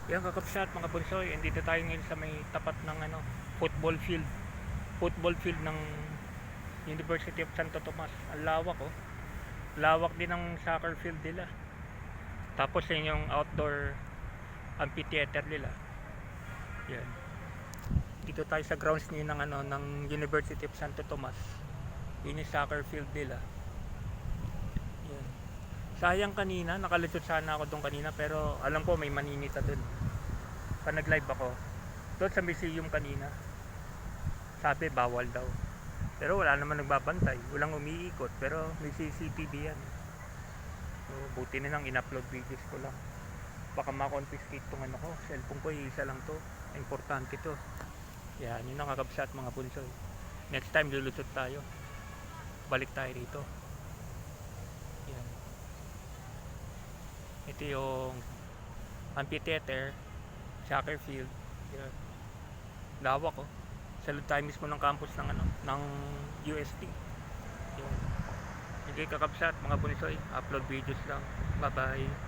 Yan kakapsat mga bunsoy, dito tayo ngayon sa may tapat ng football field. Football field ng University of Santo Tomas. Ang lawak oh. Lawak din ng soccer field nila. Tapos yun yung outdoor amphitheater nila. Yan. Dito tayo sa grounds niyo ng University of Santo Tomas. Yun yung soccer field nila. Yan. Sayang kanina, nakalusot sana ako doon kanina pero alam ko may maninita doon. Pa nag-live ako doon sa museum kanina. Sabi bawal daw. Pero wala naman nagbabantay, walang umiikot pero may CCTV yan. So, buti na lang in-upload videos ko lang. Baka ma-confiscate tong ko. Cellphone ko isa lang to. Importante to. Yan, yun ang kakabsat mga pulsoy. Next time lulusot tayo. Balik tayo dito. Yan. Ito yung amphitheater, soccer field. Yan. Lawak oh. Sa loob tayo mismo ng campus ng UST. Yan. Sige kakabsat mga pulsoy. Upload videos lang. Bye bye.